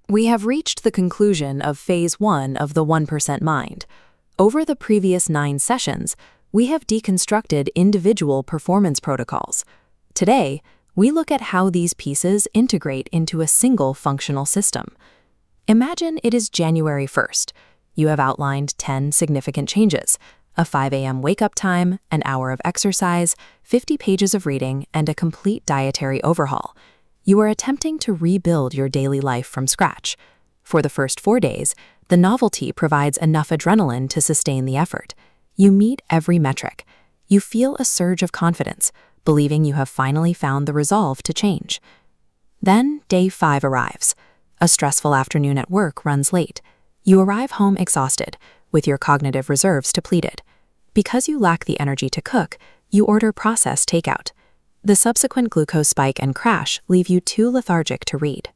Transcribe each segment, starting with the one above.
We have reached the conclusion of Phase 1 of the 1% Mind. Over the previous 9 sessions, we have deconstructed individual performance protocols. Today, we look at how these pieces integrate into a single functional system. Imagine it is January 1st. You have outlined 10 significant changes: a 5 a.m. wake-up time, an hour of exercise, 50 pages of reading, and a complete dietary overhaul. You are attempting to rebuild your daily life from scratch. For the first 4 days, the novelty provides enough adrenaline to sustain the effort. You meet every metric. You feel a surge of confidence, believing you have finally found the resolve to change. Then, day 5 arrives. A stressful afternoon at work runs late. You arrive home exhausted, with your cognitive reserves depleted. Because you lack the energy to cook, you order processed takeout. The subsequent glucose spike and crash leave you too lethargic to read.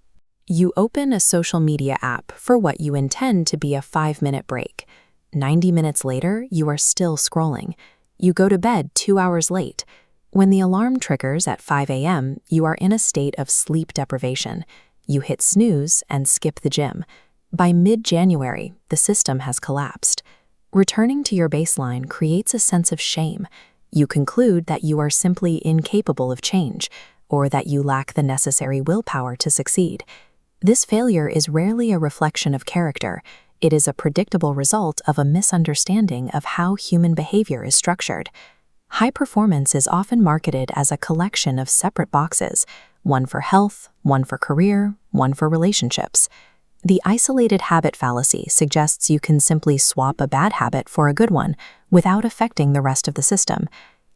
You open a social media app for what you intend to be a 5-minute break. 90 minutes later, you are still scrolling. You go to bed 2 hours late. When the alarm triggers at 5 a.m., you are in a state of sleep deprivation. You hit snooze and skip the gym. By mid-January, the system has collapsed. Returning to your baseline creates a sense of shame. You conclude that you are simply incapable of change, or that you lack the necessary willpower to succeed. This failure is rarely a reflection of character. It is a predictable result of a misunderstanding of how human behavior is structured. High performance is often marketed as a collection of separate boxes, one for health, one for career, one for relationships. The isolated habit fallacy suggests you can simply swap a bad habit for a good one without affecting the rest of the system.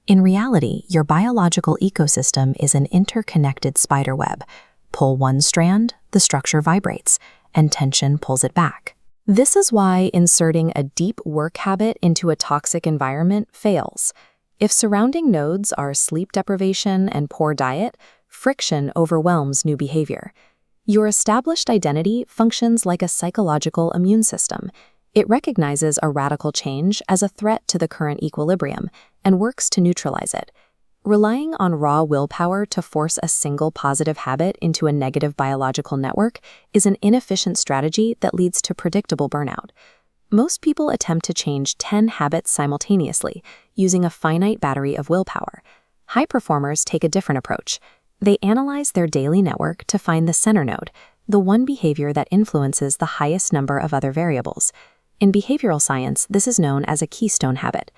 In reality, your biological ecosystem is an interconnected spiderweb. Pull one strand, the structure vibrates, and tension pulls it back. This is why inserting a deep work habit into a toxic environment fails. If surrounding nodes are sleep deprivation and poor diet, friction overwhelms new behavior. Your established identity functions like a psychological immune system. It recognizes a radical change as a threat to the current equilibrium and works to neutralize it. Relying on raw willpower to force a single positive habit into a negative biological network is an inefficient strategy that leads to predictable burnout. Most people attempt to change 10 habits simultaneously, using a finite battery of willpower. High performers take a different approach. They analyze their daily network to find the center node, the one behavior that influences the highest number of other variables. In behavioral science, this is known as a keystone habit.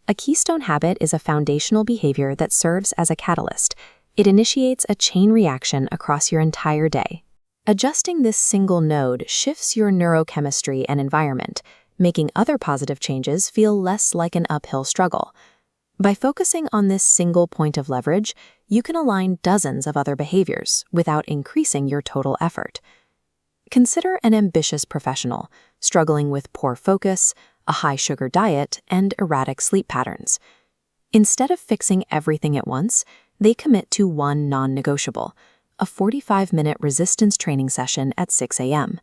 A keystone habit is a foundational behavior that serves as a catalyst. It initiates a chain reaction across your entire day. Adjusting this single node shifts your neurochemistry and environment, making other positive changes feel less like an uphill struggle. By focusing on this single point of leverage, you can align dozens of other behaviors without increasing your total effort. Consider an ambitious professional struggling with poor focus, a high-sugar diet, and erratic sleep patterns. Instead of fixing everything at once, they commit to one non-negotiable, a 45-minute resistance training session at 6 a.m.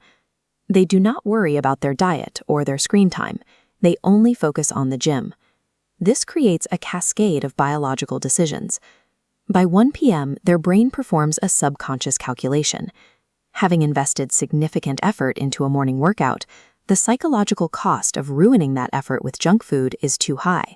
They do not worry about their diet or their screen time. They only focus on the gym. This creates a cascade of biological decisions. By 1 p.m., their brain performs a subconscious calculation. Having invested significant effort into a morning workout, the psychological cost of ruining that effort with junk food is too high.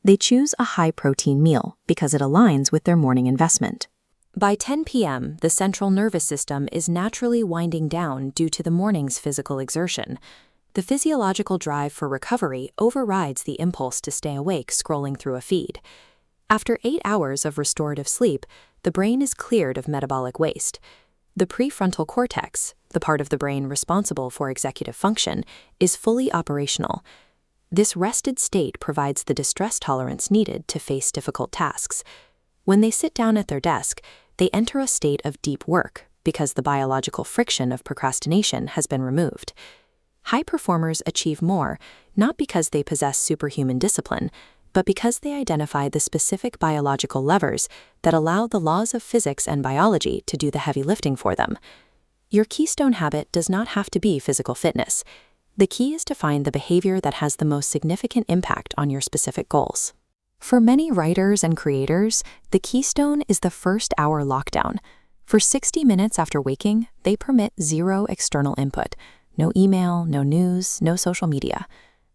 They choose a high-protein meal because it aligns with their morning investment. By 10 p.m., the central nervous system is naturally winding down due to the morning's physical exertion. The physiological drive for recovery overrides the impulse to stay awake scrolling through a feed. After 8 hours of restorative sleep, the brain is cleared of metabolic waste. The prefrontal cortex, the part of the brain responsible for executive function, is fully operational. This rested state provides the distress tolerance needed to face difficult tasks. When they sit down at their desk, they enter a state of deep work because the biological friction of procrastination has been removed. High performers achieve more, not because they possess superhuman discipline, but because they identify the specific biological levers that allow the laws of physics and biology to do the heavy lifting for them. Your keystone habit does not have to be physical fitness. The key is to find the behavior that has the most significant impact on your specific goals. For many writers and creators, the keystone is the first-hour lockdown. For 60 minutes after waking, they permit zero external input. No email, no news, no social media.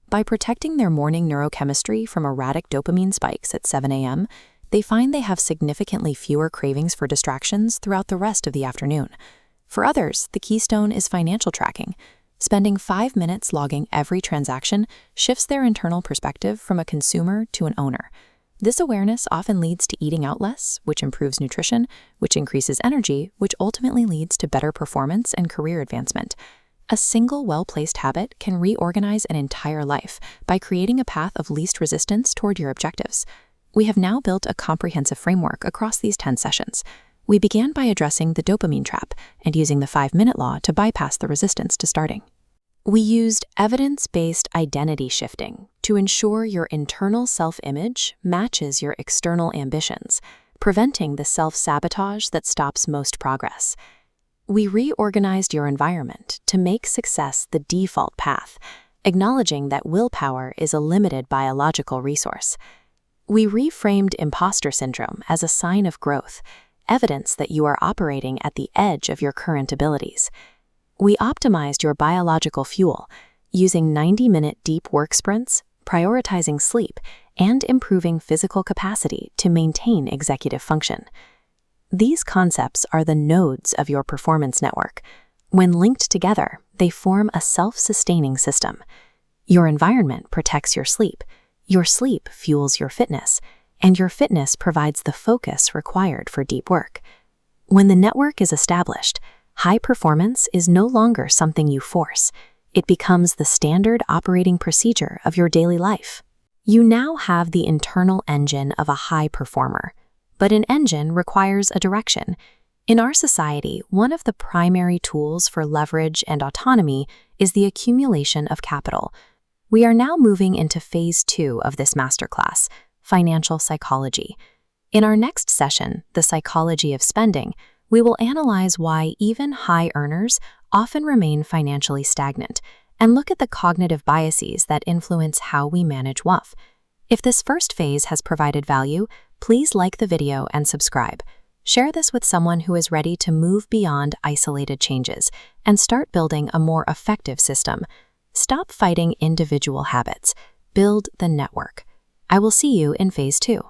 By protecting their morning neurochemistry from erratic dopamine spikes at 7 a.m., they find they have significantly fewer cravings for distractions throughout the rest of the afternoon. For others, the keystone is financial tracking. Spending 5 minutes logging every transaction shifts their internal perspective from a consumer to an owner. This awareness often leads to eating out less, which improves nutrition, which increases energy, which ultimately leads to better performance and career advancement. A single well-placed habit can reorganize an entire life by creating a path of least resistance toward your objectives. We have now built a comprehensive framework across these 10 sessions. We began by addressing the dopamine trap and using the 5-minute law to bypass the resistance to starting. We used evidence-based identity shifting to ensure your internal self-image matches your external ambitions, preventing the self-sabotage that stops most progress. We reorganized your environment to make success the default path, acknowledging that willpower is a limited biological resource. We reframed imposter syndrome as a sign of growth, evidence that you are operating at the edge of your current abilities. We optimized your biological fuel, using 90-minute deep work sprints, prioritizing sleep, and improving physical capacity to maintain executive function. These concepts are the nodes of your performance network. When linked together, they form a self-sustaining system. Your environment protects your sleep fuels your fitness, and your fitness provides the focus required for deep work. When the network is established, high performance is no longer something you force. It becomes the standard operating procedure of your daily life. You now have the internal engine of a high performer, but an engine requires a direction. In our society, one of the primary tools for leverage and autonomy is the accumulation of capital. We are now moving into phase 2 of this masterclass, financial psychology. In our next session, the psychology of spending, we will analyze why even high earners often remain financially stagnant and look at the cognitive biases that influence how we manage wealth. If this first phase has provided value, please like the video and subscribe. Share this with someone who is ready to move beyond isolated changes and start building a more effective system. Stop fighting individual habits. Build the network. I will see you in phase 2.